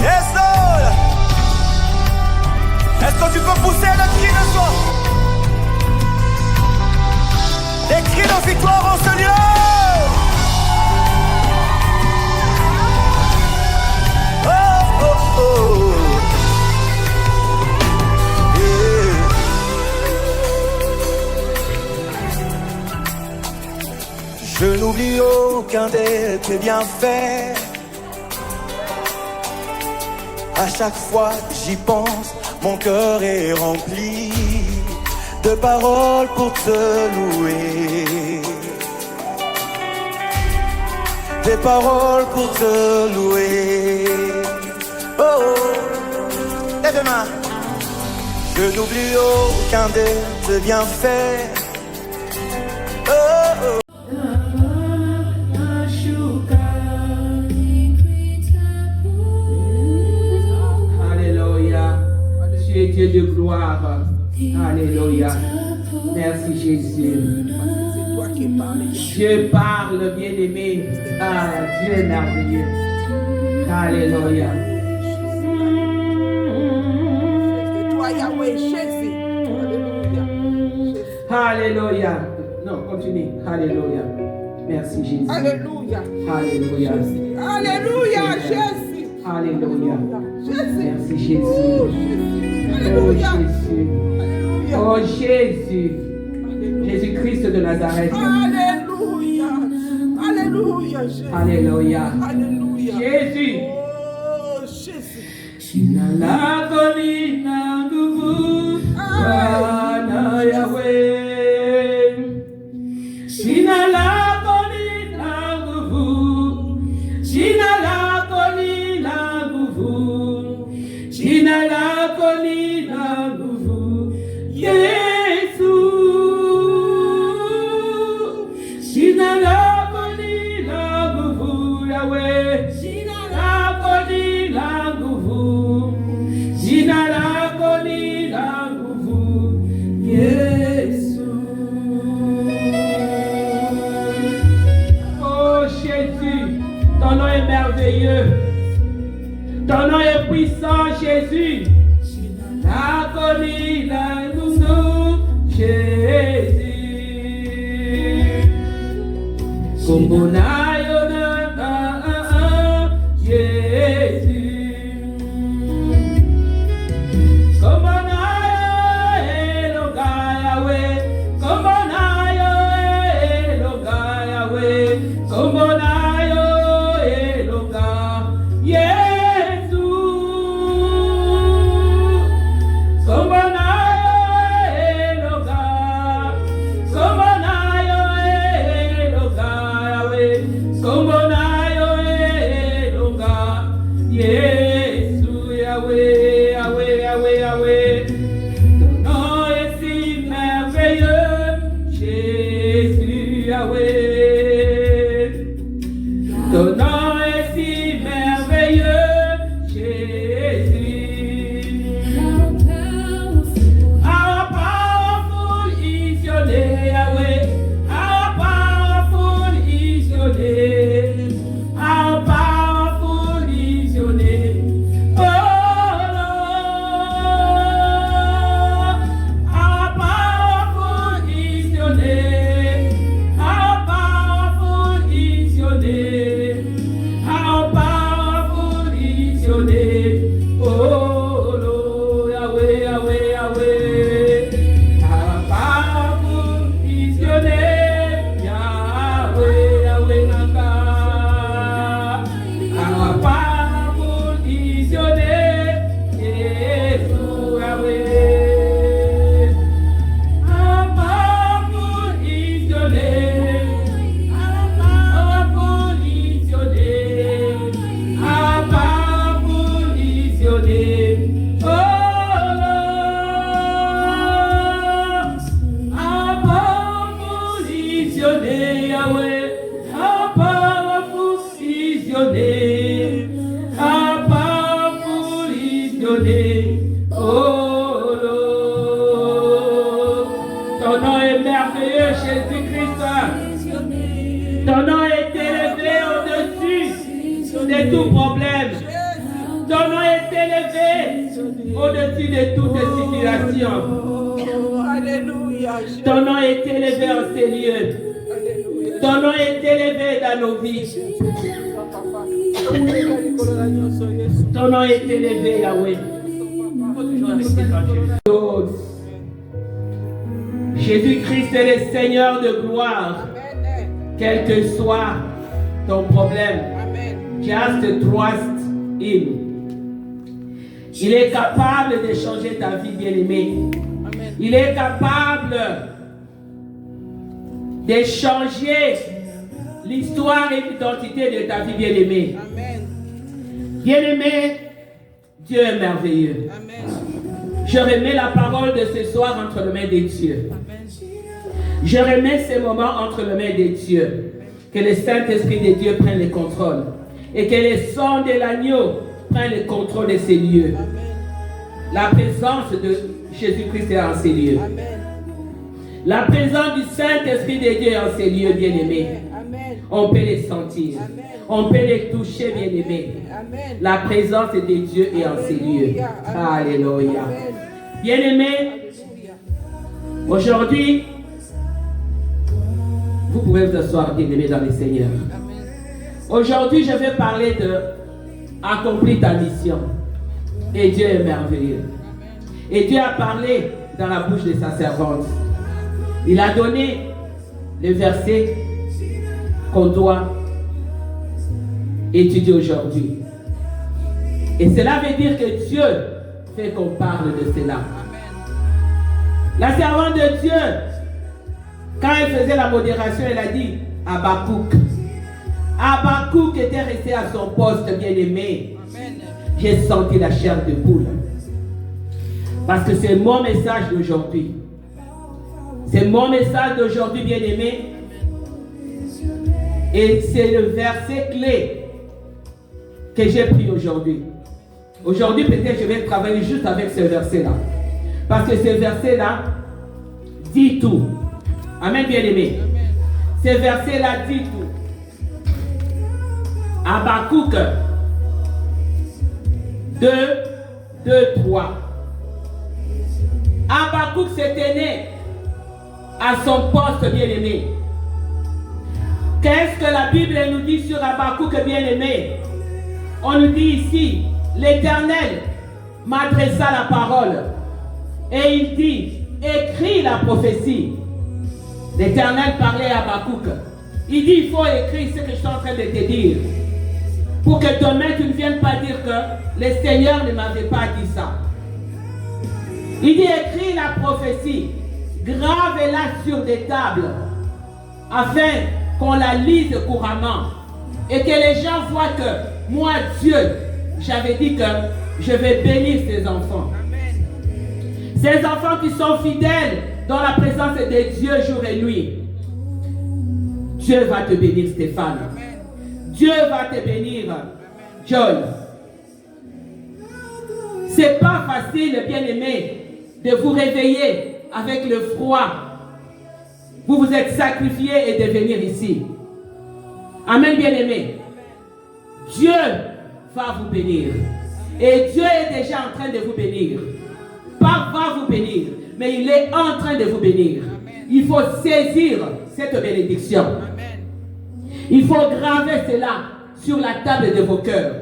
Yes, Lord. Est-ce que tu peux pousser le cri de joie? Des cris de victoire en ce lieu. Oh, oh, oh. Je n'oublie aucun de tes bienfaits. À chaque fois que j'y pense, mon cœur est rempli de paroles pour te louer. Des paroles pour te louer. Oh, oh. Lève les mains. Je n'oublie aucun de tes bienfaits. Oh, oh. Dieu de gloire. Alléluia. Merci Jésus. C'est toi qui parles. Je parle, bien-aimé. Ah, Dieu est merveilleux. Alléluia. C'est toi Yahweh, Jésus. Alléluia. Alléluia. Non, continue. Alléluia. Merci Jésus. Alléluia. Alléluia. Alléluia, Jésus. Alléluia. Jésus. Merci Jésus. Oh, Alléluia. Oh Jésus. Alléluia. Oh Jésus. Jésus-Christ de Nazareth. Alléluia. Alléluia, Jésus. Alléluia. Alléluia. Jésus. Oh, Jésus. Shina lako lina nguvu, Bwana Yahweh. Shina lako lina nguvu, shina lako lina nguvu, shina lako lina nguvu, Yesu. Shina lako lina nguvu, Yahweh. Shina lako lina nguvu, jina lako ni la nguvu, Yesu. Oh Jésus, ton nom est merveilleux, ton nom est puissant, Jésus. Lako ni la nguvu, Jésus. Kumbunayo na Jésus. tout problème. Jésus. Ton nom est élevé au-dessus de toute situation. Oh, alléluia. Ton nom est élevé en ces lieux. Alléluia. Ton nom est élevé dans nos vies. Ton nom est élevé, Yahweh. Jésus-Christ est le Seigneur de gloire. Amen. Quel que soit ton problème, Amen. just trust Him. Il est capable de changer ta vie, bien-aimée. Amen. Il est capable de changer l'histoire et l'identité de ta vie, bien-aimée. Amen. Bien-aimé, Dieu est merveilleux. Amen. Je remets la parole de ce soir entre les mains de Dieu. Amen. Je remets ces moments entre les mains de Dieu. Que le Saint-Esprit de Dieu prenne le contrôle. Et que le sang de l'agneau prenne le contrôle de ces lieux. Amen. La présence de Jésus-Christ est en ces lieux. Amen. La présence du Saint-Esprit de Dieu est en ces lieux, bien-aimés. Amen. On peut les sentir. Amen. On peut les toucher, bien-aimés. Amen. La présence de Dieu est en ces lieux. Alléluia. Amen. Bien-aimés, Alléluia. aujourd'hui, vous pouvez vous asseoir, bien-aimés, dans le Seigneur. Amen. Aujourd'hui, je vais parler de accomplir ta mission. Et Dieu est merveilleux. Et Dieu a parlé dans la bouche de sa servante. Il a donné le verset qu'on doit étudier aujourd'hui. Et cela veut dire que Dieu fait qu'on parle de cela. La servante de Dieu, quand elle faisait la modération, elle a dit Habakkuk. Habakkuk était resté à son poste, bien-aimé. Amen. J'ai senti la chair de poule. Parce que c'est mon message d'aujourd'hui. C'est mon message d'aujourd'hui, bien-aimé. Et c'est le verset clé que j'ai pris aujourd'hui. Aujourd'hui, peut-être je vais travailler juste avec ce verset-là. Parce que ce verset-là dit tout. Amen, bien-aimé. Ce verset-là dit tout. Habakkuk 2, 3. Habakkuk s'était né à son poste, bien-aimé. Qu'est-ce que la Bible nous dit sur Habakkuk, bien-aimé? On nous dit ici, l'Éternel m'adressa la parole. Et il dit, écris la prophétie. L'Éternel parlait à Habakkuk. Il dit, il faut écrire ce que je suis en train de te dire. Pour que demain, tu ne viennes pas dire que le Seigneur ne m'avait pas dit ça. Il dit, écris la prophétie. Grave-la sur des tables. Afin qu'on la lise couramment. Et que les gens voient que moi, Dieu, j'avais dit que je vais bénir ces enfants. Amen. Ces enfants qui sont fidèles dans la présence de Dieu jour et nuit. Dieu va te bénir, Stéphane. Amen. Dieu va te bénir, Joy. C'est pas facile, bien-aimé, de vous réveiller avec le froid. Vous vous êtes sacrifié et de venir ici. Amen, bien-aimé. Dieu va vous bénir. Et Dieu est déjà en train de vous bénir. Pas va vous bénir, mais il est en train de vous bénir. Il faut saisir cette bénédiction. Amen. Il faut graver cela sur la table de vos cœurs.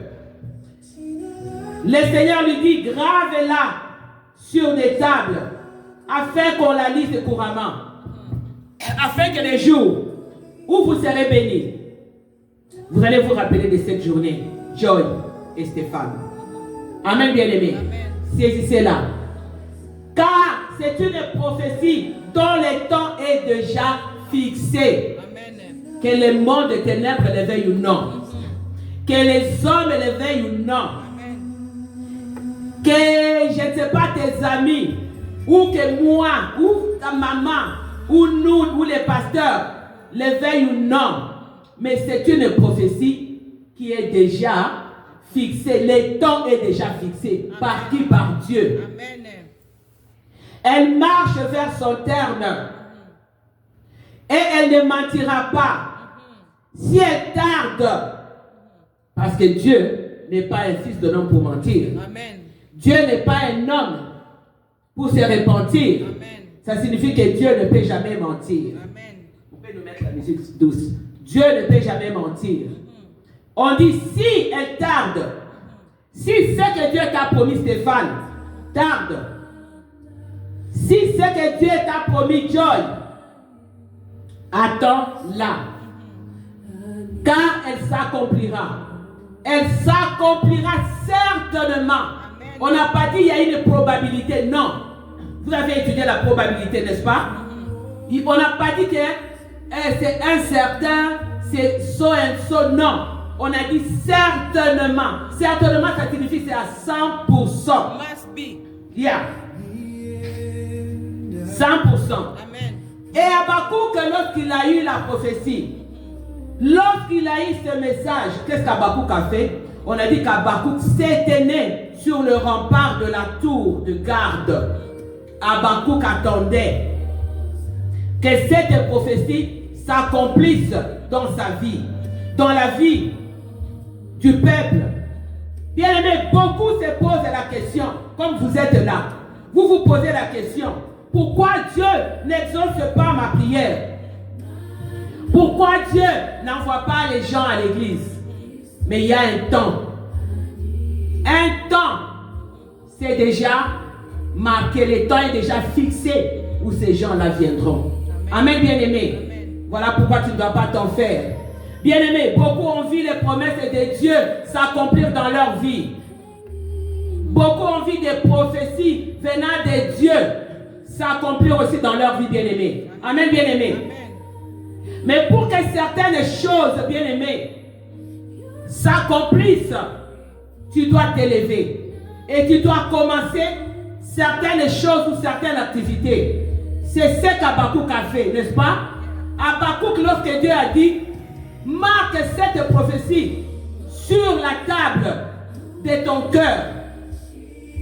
Le Seigneur lui dit, grave-la sur des tables, afin qu'on la lise couramment. Afin que les jours où vous serez bénis, vous allez vous rappeler de cette journée, Joy et Stéphane. Amen, bien-aimés. Saisissez-la. Car c'est une prophétie dont le temps est déjà fixé. Amen. Que le monde des ténèbres le veuille ou non. Que les hommes le veuillent ou non. Que, je ne sais pas, tes amis, ou que moi, ou ta maman, ou nous, ou les pasteurs, le veuillent ou non. Mais c'est une prophétie qui est déjà fixée. Le temps est déjà fixé. Par qui? Par Dieu. Amen. Elle marche vers son terme. Et elle ne mentira pas. Si elle tarde, Parce que Dieu n'est pas un fils d'un homme pour mentir. Amen. Dieu n'est pas un homme pour se repentir. Amen. Ça signifie que Dieu ne peut jamais mentir. Amen. Vous pouvez nous mettre la musique douce. Dieu ne peut jamais mentir. On dit si elle tarde, si ce que Dieu t'a promis, Stéphane, tarde, si ce que Dieu t'a promis, Joy, attends-la, car elle s'accomplira. Elle s'accomplira certainement. Amen. On n'a pas dit il y a une probabilité, non. Vous avez étudié la probabilité, n'est-ce pas? On n'a pas dit que c'est incertain, c'est so and so, non. On a dit certainement. Certainement, ça signifie c'est à 100%. Must be. Yeah. 100%. Amen. Et Habakkuk, lorsqu'il a eu la prophétie, lorsqu'il a eu ce message, qu'est-ce qu'Habakkuk a fait? On a dit qu'Habakkuk s'était né sur le rempart de la tour de garde. Habakkuk attendait que cette prophétie s'accomplisse dans sa vie, dans la vie du peuple. Bien aimé, beaucoup se posent la question, comme vous êtes là, vous vous posez la question, pourquoi Dieu n'exauce pas ma prière? Pourquoi Dieu n'envoie pas les gens à l'église? Mais il y a un temps. Un temps, c'est déjà marqué, le temps est déjà fixé où ces gens-là viendront. Amen, bien-aimé. Voilà pourquoi tu ne dois pas t'en faire. Bien-aimé, beaucoup ont vu les promesses de Dieu s'accomplir dans leur vie. Beaucoup ont vu des prophéties venant de Dieu s'accomplir aussi dans leur vie, bien-aimé. Amen, bien-aimé. Mais pour que certaines choses, bien-aimées, s'accomplissent, tu dois t'élever. Et tu dois commencer certaines choses ou certaines activités. C'est ce qu'Habakkuk a fait, n'est-ce pas? Habakkuk, lorsque Dieu a dit, marque cette prophétie sur la table de ton cœur.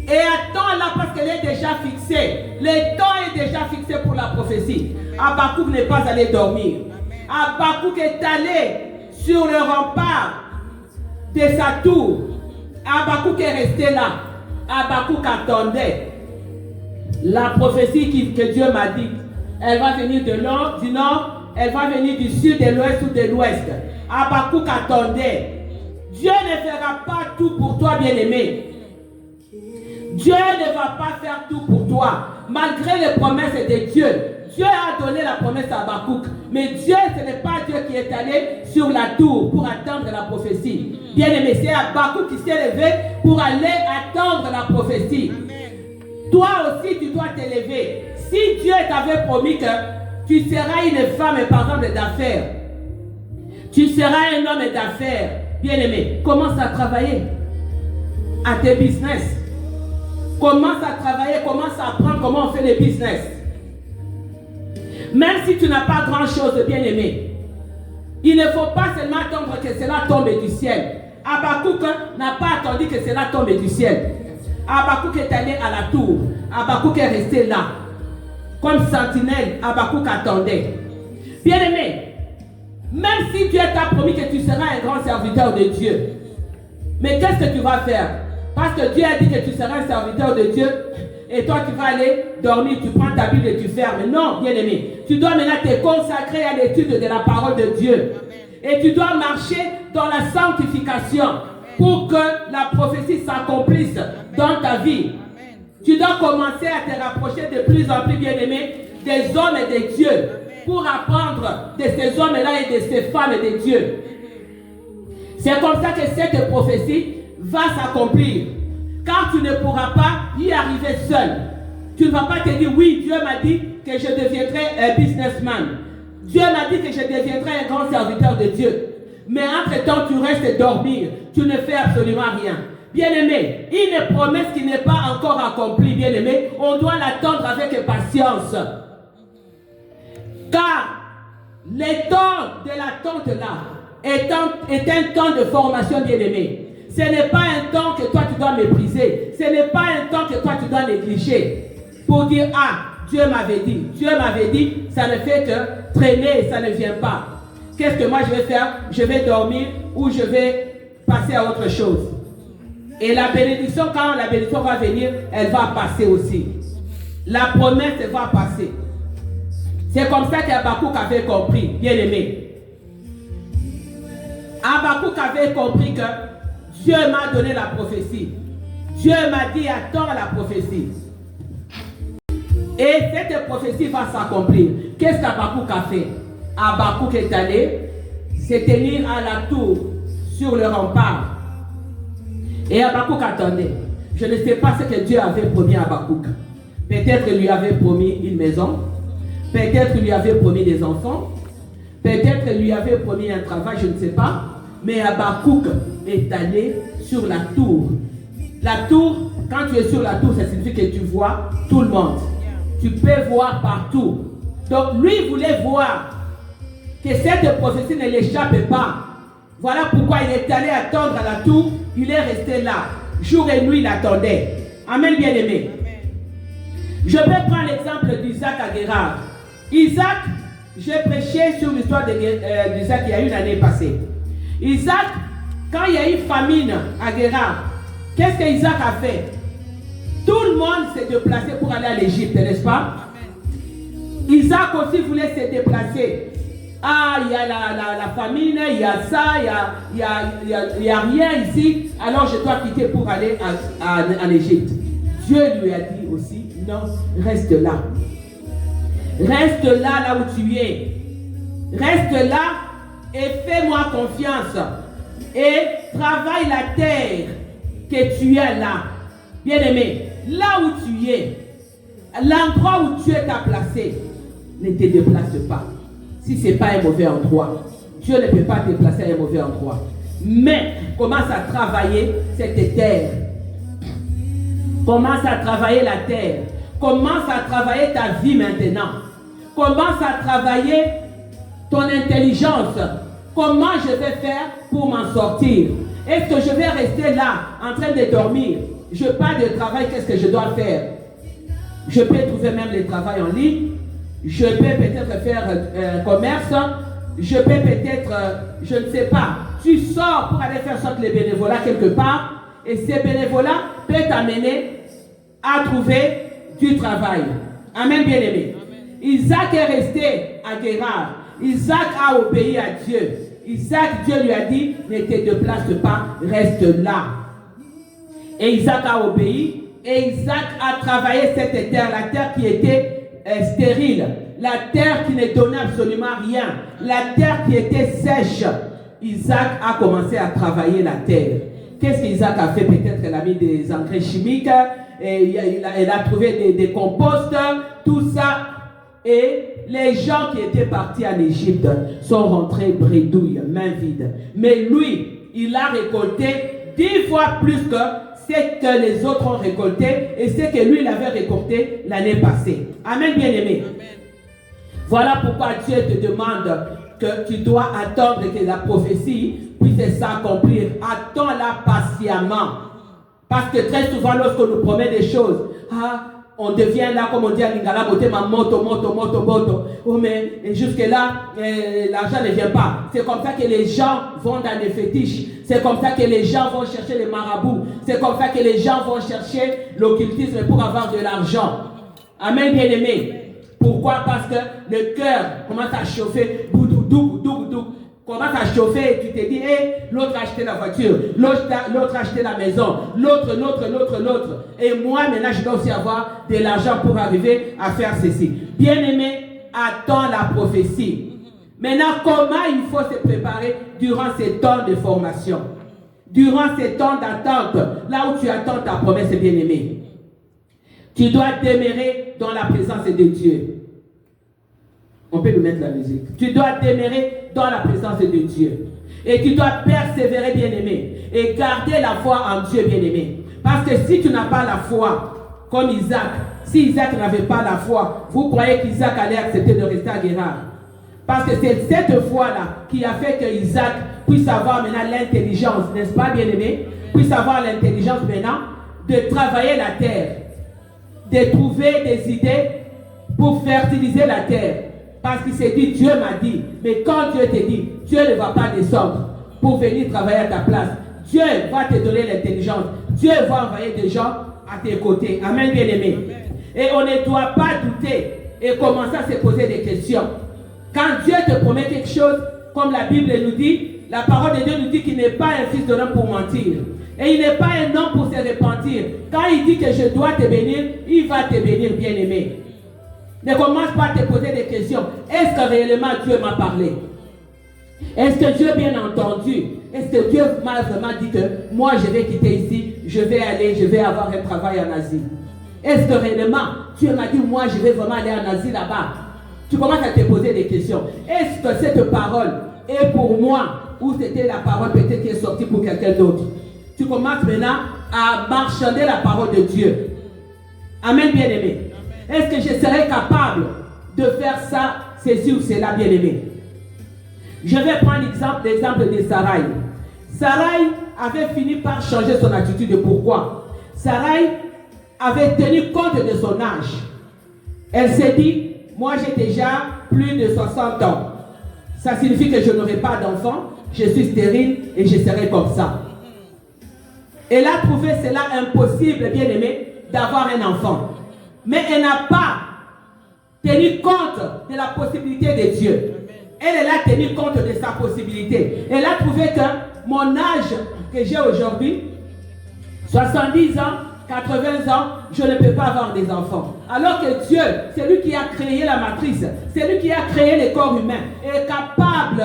Et attends-la parce qu'elle est déjà fixée. Le temps est déjà fixé pour la prophétie. Habakkuk n'est pas allé dormir. Habakkuk est allé sur le rempart de sa tour. Habakkuk est resté là. Habakkuk attendait. La prophétie que Dieu m'a dit, elle va venir du nord, elle va venir du sud, de l'ouest ou de l'ouest. Habakkuk attendait. Dieu ne fera pas tout pour toi, bien-aimé. Dieu ne va pas faire tout pour toi, malgré les promesses de Dieu. Dieu a donné la promesse à Habakkuk, mais Dieu, ce n'est pas Dieu qui est allé sur la tour pour attendre la prophétie. Bien-aimé, c'est Habakkuk qui s'est levé pour aller attendre la prophétie. Toi aussi, tu dois t'élever. Si Dieu t'avait promis que tu seras une femme, par exemple, d'affaires, tu seras un homme d'affaires, bien-aimé, commence à travailler à tes business. Commence à travailler, commence à apprendre comment on fait les business. Même si tu n'as pas grand-chose, bien-aimé, il ne faut pas seulement attendre que cela tombe du ciel. Habakkuk n'a pas attendu que cela tombe du ciel. Habakkuk est allé à la tour. Habakkuk est resté là. Comme sentinelle, Habakkuk attendait. Bien-aimé, même si Dieu t'a promis que tu seras un grand serviteur de Dieu, mais qu'est-ce que tu vas faire? Parce que Dieu a dit que tu seras un serviteur de Dieu et toi tu vas aller dormir, tu prends ta Bible et tu fermes. Non, bien-aimé, tu dois maintenant te consacrer à l'étude de la parole de Dieu. Et tu dois marcher dans la sanctification pour que la prophétie s'accomplisse dans ta vie. Tu dois commencer à te rapprocher de plus en plus, bien-aimé, des hommes et de Dieu pour apprendre de ces hommes-là et de ces femmes de Dieu. C'est comme ça que cette prophétie va s'accomplir. Car tu ne pourras pas y arriver seul. Tu ne vas pas te dire, oui, Dieu m'a dit que je deviendrai un businessman. Dieu m'a dit que je deviendrai un grand serviteur de Dieu. Mais entre-temps, tu restes dormir. Tu ne fais absolument rien. Bien-aimé, une promesse qui n'est pas encore accomplie, bien-aimé, on doit l'attendre avec patience. Car le temps de l'attente là est un temps de formation, bien-aimé. Ce n'est pas un temps que toi tu dois mépriser. Ce n'est pas un temps que toi tu dois négliger. Pour dire, ah, Dieu m'avait dit. Dieu m'avait dit, ça ne fait que traîner, ça ne vient pas. Qu'est-ce que moi je vais faire? Je vais dormir ou je vais passer à autre chose. Et la bénédiction, quand la bénédiction va venir, elle va passer aussi. La promesse, elle va passer. C'est comme ça qu'Habakkuk avait compris, bien aimé. Habakkuk avait compris que Dieu m'a donné la prophétie. Dieu m'a dit, attends la prophétie. Et cette prophétie va s'accomplir. Qu'est-ce qu'Habakkuk a fait? Habakkuk est allé se tenir à la tour sur le rempart. Et Habakkuk attendait. Je ne sais pas ce que Dieu avait promis à Habakkuk. Peut-être qu'il lui avait promis une maison. Peut-être qu'il lui avait promis des enfants. Peut-être qu'il lui avait promis un travail, je ne sais pas. Mais Habakkuk est allé sur la tour. La tour, quand tu es sur la tour, ça signifie que tu vois tout le monde. Tu peux voir partout. Donc lui voulait voir que cette prophétie ne l'échappe pas. Voilà pourquoi il est allé attendre à la tour. Il est resté là. Jour et nuit, il attendait. Amen, bien-aimé. Je vais prendre l'exemple d'Isaac à Guérard. Isaac, j'ai prêché sur l'histoire d'Isaac il y a une année passée. Isaac, quand il y a eu famine à Guérard, qu'est-ce qu'Isaac a fait? Tout le monde s'est déplacé pour aller à l'Égypte, n'est-ce pas? Isaac aussi voulait se déplacer. Ah, il y a la famine, il y a ça, il y a rien ici. Alors je dois quitter pour aller en Égypte. Dieu lui a dit aussi, non, reste là. Reste là où tu es. Reste là et fais-moi confiance. Et travaille la terre que tu es là. Bien-aimé, là où tu es, l'endroit où tu es placé, ne te déplace pas. Si ce n'est pas un mauvais endroit, Dieu ne peut pas te placer à un mauvais endroit. Mais commence à travailler cette terre. Commence à travailler la terre. Commence à travailler ta vie maintenant. Commence à travailler ton intelligence. Comment je vais faire pour m'en sortir? Est-ce que je vais rester là en train de dormir? Je parle de travail, qu'est-ce que je dois faire? Je peux trouver même le travail en ligne. Je peux peut-être faire un commerce. Je peux peut-être, je ne sais pas. Tu sors pour aller faire sortir les bénévolats quelque part. Et ces bénévolats peuvent t'amener à trouver du travail. Amen, bien-aimé. Isaac est resté à Guérard. Isaac a obéi à Dieu. Isaac, Dieu lui a dit, ne te déplace pas, reste là. Et Isaac a obéi. Et Isaac a travaillé cette terre, la terre qui était stérile, la terre qui ne donnait absolument rien, la terre qui était sèche. Isaac a commencé à travailler la terre. Qu'est-ce qu'Isaac a fait? Peut-être qu'elle a mis des engrais chimiques, et elle a trouvé des composts, tout ça. Et les gens qui étaient partis en Égypte sont rentrés bredouilles, main vide. Mais lui, il a récolté 10 fois plus que ce que les autres ont récolté et ce que lui, il avait récolté l'année passée. Amen, bien-aimé. Voilà pourquoi Dieu te demande que tu dois attendre que la prophétie puisse s'accomplir. Attends-la patiemment. Parce que très souvent, lorsqu'on nous promet des choses, on devient là, comme on dit à Lingala, moto. Oh, mais jusque-là, l'argent ne vient pas. C'est comme ça que les gens vont dans les fétiches. C'est comme ça que les gens vont chercher les marabouts. C'est comme ça que les gens vont chercher l'occultisme pour avoir de l'argent. Amen, bien-aimé. Pourquoi? Parce que le cœur commence à chauffer. Boudou. Commence à chauffer et tu te dis, hey, l'autre a acheté la voiture, l'autre a acheté la maison, l'autre. Et moi, maintenant, je dois aussi avoir de l'argent pour arriver à faire ceci. Bien-aimé, attends la prophétie. Maintenant, comment il faut se préparer durant ces temps de formation? Durant ces temps d'attente, là où tu attends ta promesse, bien-aimé. Tu dois demeurer dans la présence de Dieu. On peut nous mettre la musique. Tu dois demeurer dans la présence de Dieu. Et tu dois persévérer, bien-aimé. Et garder la foi en Dieu, bien-aimé. Parce que si tu n'as pas la foi, comme Isaac, si Isaac n'avait pas la foi, vous croyez qu'Isaac allait accepter de rester à Guérard? Parce que c'est cette foi-là qui a fait que Isaac puisse avoir maintenant l'intelligence, n'est-ce pas, bien-aimé? Puisse avoir l'intelligence maintenant de travailler la terre, de trouver des idées pour fertiliser la terre. Parce qu'il s'est dit, Dieu m'a dit. Mais quand Dieu te dit, Dieu ne va pas descendre pour venir travailler à ta place. Dieu va te donner l'intelligence. Dieu va envoyer des gens à tes côtés. Amen, bien-aimé. Et on ne doit pas douter et commencer à se poser des questions. Quand Dieu te promet quelque chose, comme la Bible nous dit, la parole de Dieu nous dit qu'il n'est pas un fils de l'homme pour mentir. Et il n'est pas un homme pour se repentir. Quand il dit que je dois te bénir, il va te bénir, bien-aimé. Ne commence pas à te poser des questions. Est-ce que réellement Dieu m'a parlé? Est-ce que Dieu bien entendu? Est-ce que Dieu m'a vraiment dit que moi je vais quitter ici, je vais avoir un travail en Asie? Est-ce que réellement Dieu m'a dit moi je vais vraiment aller en Asie là-bas? Tu commences à te poser des questions. Est-ce que cette parole est pour moi ou c'était la parole peut-être qui est sortie pour quelqu'un d'autre? Tu commences maintenant à marchander la parole de Dieu. Amen, bien-aimé. Est-ce que je serai capable de faire ça, ceci ou cela, bien-aimé? Je vais prendre l'exemple de Sarai. Sarai avait fini par changer son attitude. Pourquoi? Sarai avait tenu compte de son âge. Elle s'est dit, moi j'ai déjà plus de 60 ans. Ça signifie que je n'aurai pas d'enfant, je suis stérile et je serai comme ça. Elle a trouvé cela impossible, bien-aimé, d'avoir un enfant. Mais elle n'a pas tenu compte de la possibilité de Dieu. Elle a tenu compte de sa possibilité. Elle a trouvé que mon âge que j'ai aujourd'hui, 70 ans, 80 ans, je ne peux pas avoir des enfants. Alors que Dieu, c'est lui qui a créé la matrice, c'est lui qui a créé le corps humain, est capable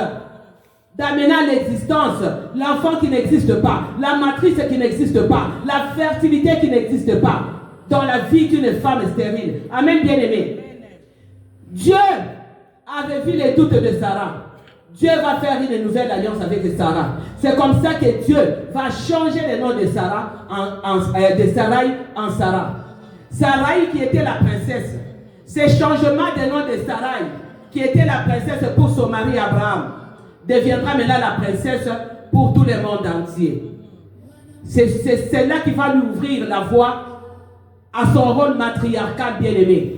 d'amener à l'existence l'enfant qui n'existe pas, la matrice qui n'existe pas, la fertilité qui n'existe pas dans la vie d'une femme stérile. Amen, bien-aimé. Dieu avait vu les doutes de Sarah. Dieu va faire une nouvelle alliance avec Sarah. C'est comme ça que Dieu va changer le nom de Sarah de Sarai en Sarah. Sarai qui était la princesse. Ce changement de nom de Sarai qui était la princesse pour son mari Abraham deviendra maintenant la princesse pour tout le monde entier. C'est celle-là qui va lui ouvrir la voie à son rôle matriarcal bien-aimé.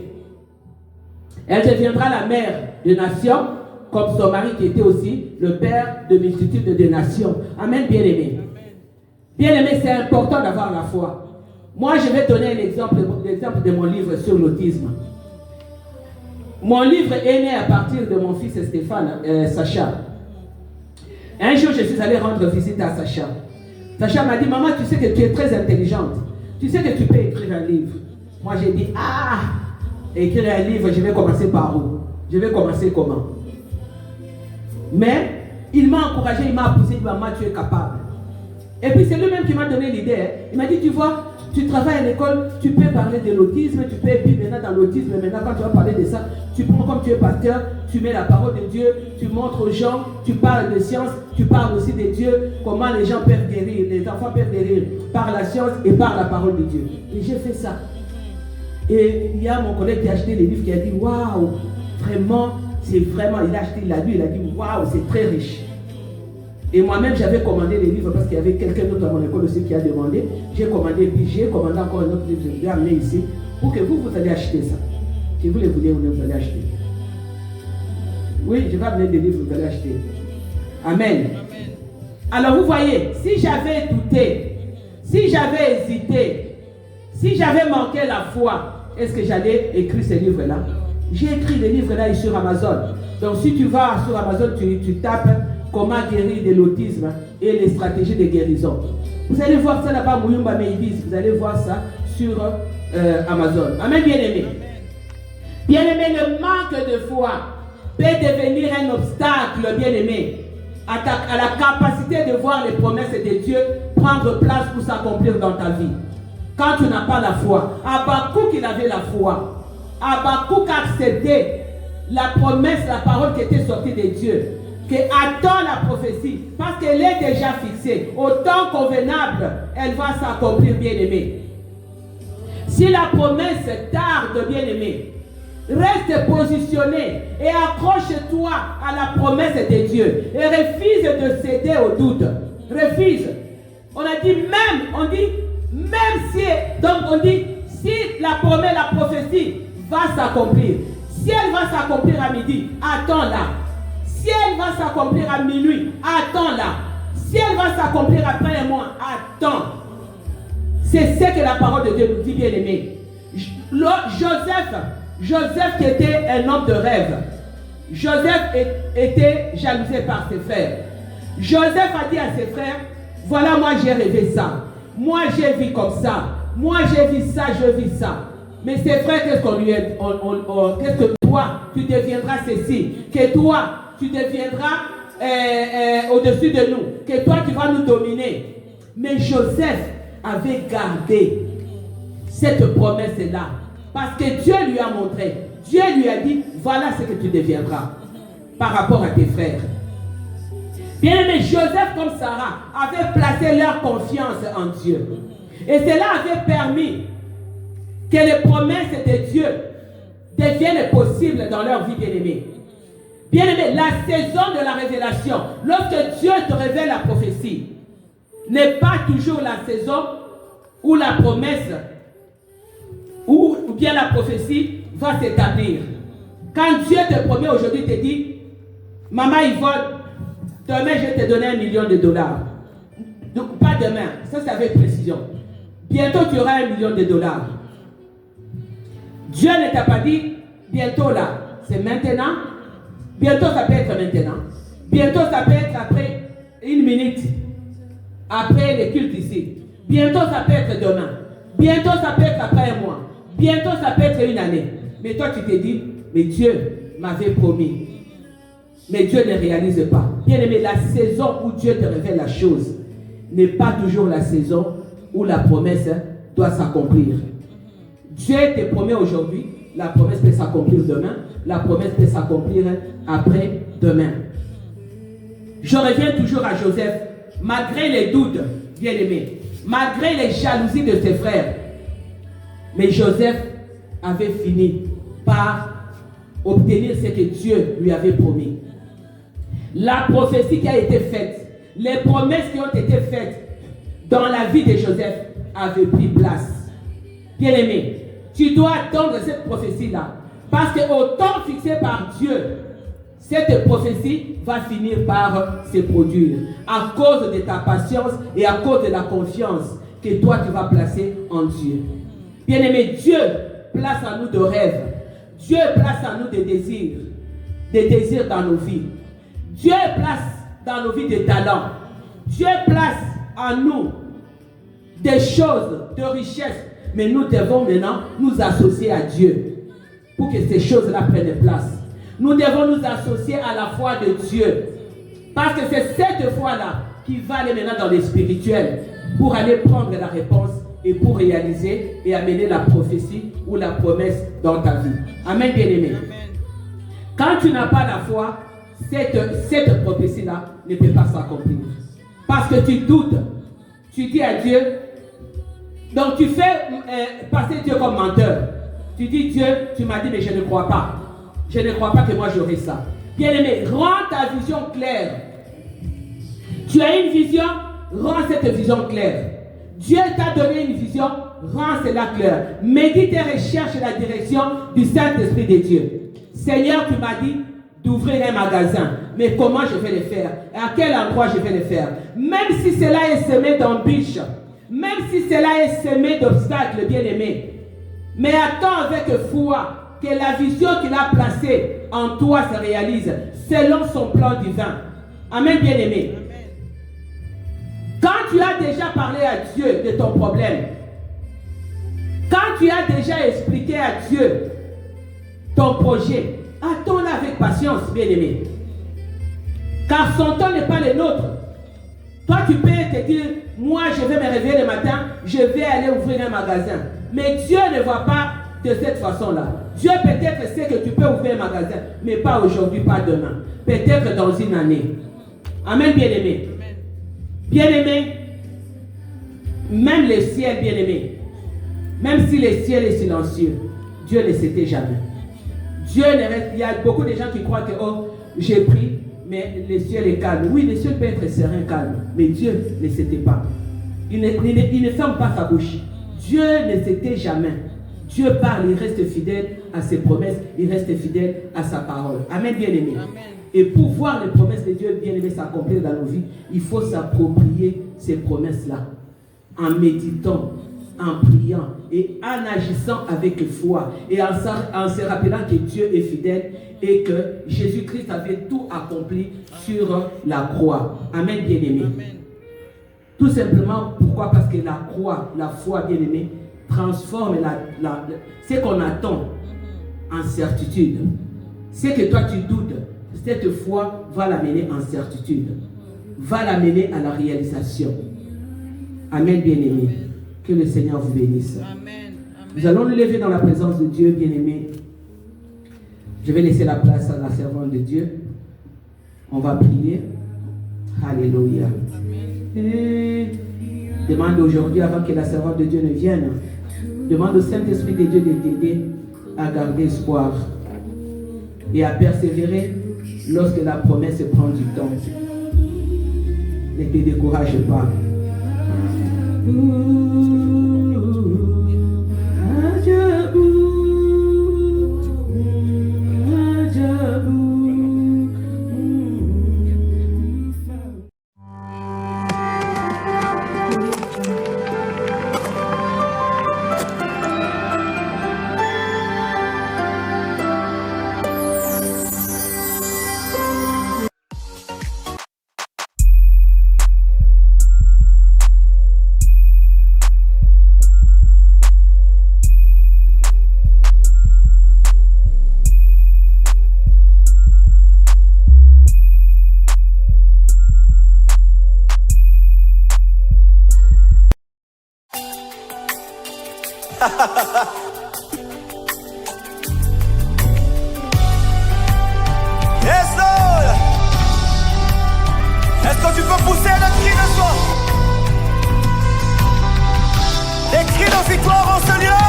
Elle deviendra la mère de nations, comme son mari qui était aussi le père de multitudes de nations. Amen, bien-aimé. Bien-aimé, c'est important d'avoir la foi. Moi, je vais donner l'exemple de mon livre sur l'autisme. Mon livre est né à partir de mon fils Stéphane, Sacha. Un jour, je suis allé rendre visite à Sacha. Sacha m'a dit, maman, tu sais que tu es très intelligente. Tu sais que tu peux écrire un livre. Moi, j'ai dit, écrire un livre, je vais commencer par où? Je vais commencer comment? Mais il m'a encouragé, il m'a poussé, il m'a dit, maman, tu es capable. Et puis c'est lui-même qui m'a donné l'idée. Il m'a dit, tu vois, tu travailles à l'école, tu peux parler de l'autisme, tu peux, et puis maintenant dans l'autisme, maintenant quand tu vas parler de ça, tu prends comme tu es pasteur, tu mets la parole de Dieu, tu montres aux gens, tu parles de science, tu parles aussi de Dieu, comment les gens peuvent guérir, les enfants peuvent guérir par la science et par la parole de Dieu. Et j'ai fait ça. Et il y a mon collègue qui a acheté les livres qui a dit, waouh, vraiment, c'est vraiment, il a acheté, il a lu, il a dit, waouh, c'est très riche. Et moi-même, j'avais commandé les livres parce qu'il y avait quelqu'un d'autre à mon école aussi qui a demandé. J'ai commandé, puis j'ai commandé encore un autre livre, je l'ai amené ici pour que vous allez acheter ça. Si vous les voulez, vous allez acheter. Oui, je vais amener des livres, vous allez acheter. Amen. Alors vous voyez, si j'avais douté, si j'avais hésité, si j'avais manqué la foi, est-ce que j'allais écrire ces livres-là? J'ai écrit des livres-là sur Amazon. Donc si tu vas sur Amazon, tu tapes comment guérir de l'autisme et les stratégies de guérison. Vous allez voir ça là-bas, Mouyumba Meibis, vous allez voir ça sur Amazon. Amen, bien-aimé. Bien-aimé, le manque de foi peut devenir un obstacle, bien-aimé, à la capacité de voir les promesses de Dieu prendre place pour s'accomplir dans ta vie. Quand tu n'as pas la foi, Habakkuk il avait la foi. Habakkuk a accepté la promesse, la parole qui était sortie de Dieu, que attend la prophétie, parce qu'elle est déjà fixée. Au temps convenable, elle va s'accomplir, bien-aimé. Si la promesse tarde, bien-aimé, reste positionné et accroche-toi à la promesse de Dieu et refuse de céder au doute. Refuse. On a dit si la promesse, la prophétie va s'accomplir, si elle va s'accomplir à midi, attends-la. Si elle va s'accomplir à minuit, attends-la. Si elle va s'accomplir après un mois, attends. C'est ce que la parole de Dieu nous dit, bien aimé. Joseph qui était un homme de rêve. Joseph était jalousé par ses frères. Joseph a dit à ses frères, voilà, moi j'ai rêvé ça. Moi j'ai vu comme ça. Moi j'ai vu ça, je vis ça. Mais ses frères, qu'est-ce qu'on lui a dit? Qu'est-ce que toi, tu deviendras ceci? Que toi, tu deviendras au-dessus de nous. Que toi, tu vas nous dominer. Mais Joseph avait gardé cette promesse-là. Parce que Dieu lui a montré. Dieu lui a dit, voilà ce que tu deviendras. Par rapport à tes frères. Bien aimé, Joseph comme Sarah avait placé leur confiance en Dieu. Et cela avait permis que les promesses de Dieu deviennent possibles dans leur vie, bien-aimée. Bien-aimé, la saison de la révélation, lorsque Dieu te révèle la prophétie, n'est pas toujours la saison où la promesse ou bien la prophétie va s'établir. Quand Dieu te promet aujourd'hui, te dit, maman Yvonne, demain je vais te donner $1 million. Donc, pas demain, ça c'est avec précision. Bientôt tu auras $1 million. Dieu ne t'a pas dit bientôt là, c'est maintenant. Bientôt ça peut être maintenant. Bientôt ça peut être après 1 minute. Après le culte ici. Bientôt ça peut être demain. Bientôt ça peut être après un mois. Bientôt ça peut être une année. Mais toi tu te dis, mais Dieu m'avait promis. Mais Dieu ne réalise pas. Bien aimé, la saison où Dieu te révèle la chose n'est pas toujours la saison où la promesse doit s'accomplir. Dieu te promet aujourd'hui, la promesse peut s'accomplir demain, la promesse peut s'accomplir après demain. Je reviens toujours à Joseph, malgré les doutes, bien aimé, malgré les jalousies de ses frères, mais Joseph avait fini par obtenir ce que Dieu lui avait promis. La prophétie qui a été faite, les promesses qui ont été faites dans la vie de Joseph avaient pris place. Bien aimé, tu dois attendre cette prophétie-là. Parce qu'au temps fixé par Dieu, cette prophétie va finir par se produire. À cause de ta patience et à cause de la confiance que toi tu vas placer en Dieu. Bien aimé, Dieu place en nous de rêves. Dieu place en nous des désirs dans nos vies. Dieu place dans nos vies des talents. Dieu place en nous des choses de richesse. Mais nous devons maintenant nous associer à Dieu pour que ces choses-là prennent place. Nous devons nous associer à la foi de Dieu. Parce que c'est cette foi-là qui va aller maintenant dans les spirituels pour aller prendre la réponse et pour réaliser et amener la prophétie ou la promesse dans ta vie. Amen, bien-aimé. Quand tu n'as pas la foi, cette prophétie-là ne peut pas s'accomplir. Parce que tu doutes. Tu dis à Dieu, donc tu fais passer Dieu comme menteur. Tu dis, Dieu, tu m'as dit, mais je ne crois pas. Je ne crois pas que moi j'aurai ça. Bien-aimé, rends ta vision claire. Tu as une vision, rends cette vision claire. Dieu t'a donné une vision, rends cela clair. Médite et recherche la direction du Saint-Esprit de Dieu. Seigneur, tu m'as dit d'ouvrir un magasin. Mais comment je vais le faire? À quel endroit je vais le faire? Même si cela est semé d'embûches, même si cela est semé d'obstacles, bien-aimé. Mais attends avec foi que la vision qu'il a placée en toi se réalise selon son plan divin. Amen, bien-aimé. Quand tu as déjà parlé à Dieu de ton problème, quand tu as déjà expliqué à Dieu ton projet, attends-le avec patience, bien-aimé. Car son temps n'est pas le nôtre. Toi, tu peux te dire, moi, je vais me réveiller le matin, je vais aller ouvrir un magasin. Mais Dieu ne voit pas de cette façon-là. Dieu peut-être sait que tu peux ouvrir un magasin, mais pas aujourd'hui, pas demain. Peut-être dans une année. Amen, bien-aimé. Bien-aimé, même le ciel, bien-aimé, même si le ciel est silencieux, Dieu ne s'était jamais. Dieu ne reste, il y a beaucoup de gens qui croient que, oh, j'ai pris, mais le ciel est calme. Oui, le ciel peut être serein, calme, mais Dieu ne s'était pas. Il ne ferme pas sa bouche. Dieu ne s'était jamais. Dieu parle, il reste fidèle à ses promesses, il reste fidèle à sa parole. Amen, bien-aimé. Amen. Et pour voir les promesses de Dieu bien-aimé s'accomplir dans nos vies, il faut s'approprier ces promesses-là en méditant, en priant et en agissant avec foi et en se rappelant que Dieu est fidèle et que Jésus-Christ avait tout accompli sur la croix. Amen, bien-aimé. Tout simplement, pourquoi? Parce que la croix, la foi, bien-aimé, transforme ce qu'on attend en certitude. Ce que toi tu doutes, cette foi va l'amener en certitude, va l'amener à la réalisation. Amen, bien-aimé. Que le Seigneur vous bénisse. Amen. Nous allons nous lever dans la présence de Dieu, bien-aimé. Je vais laisser la place à la servante de Dieu. On va prier. Alléluia. Et demande aujourd'hui, avant que la servante de Dieu ne vienne, demande au Saint-Esprit de Dieu de t'aider à garder espoir et à persévérer lorsque la promesse prend du temps. Ne te décourage pas. Yes, Lord. Est-ce que tu peux pousser le cri de joie? Des cris de victoire en ce lieu.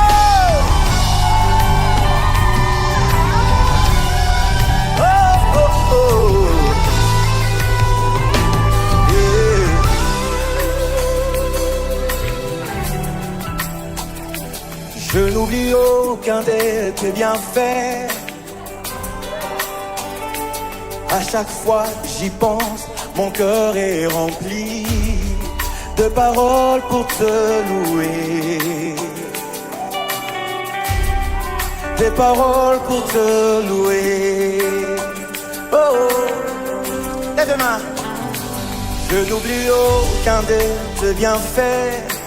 Oh, oh, oh. Yeah. Je n'oublie aucun de tes bienfaits. À chaque fois j'y pense, mon cœur est rempli de paroles pour te louer. Des paroles pour te louer. Oh, oh. Lève les mains. Je n'oublie aucun de tes bienfaits.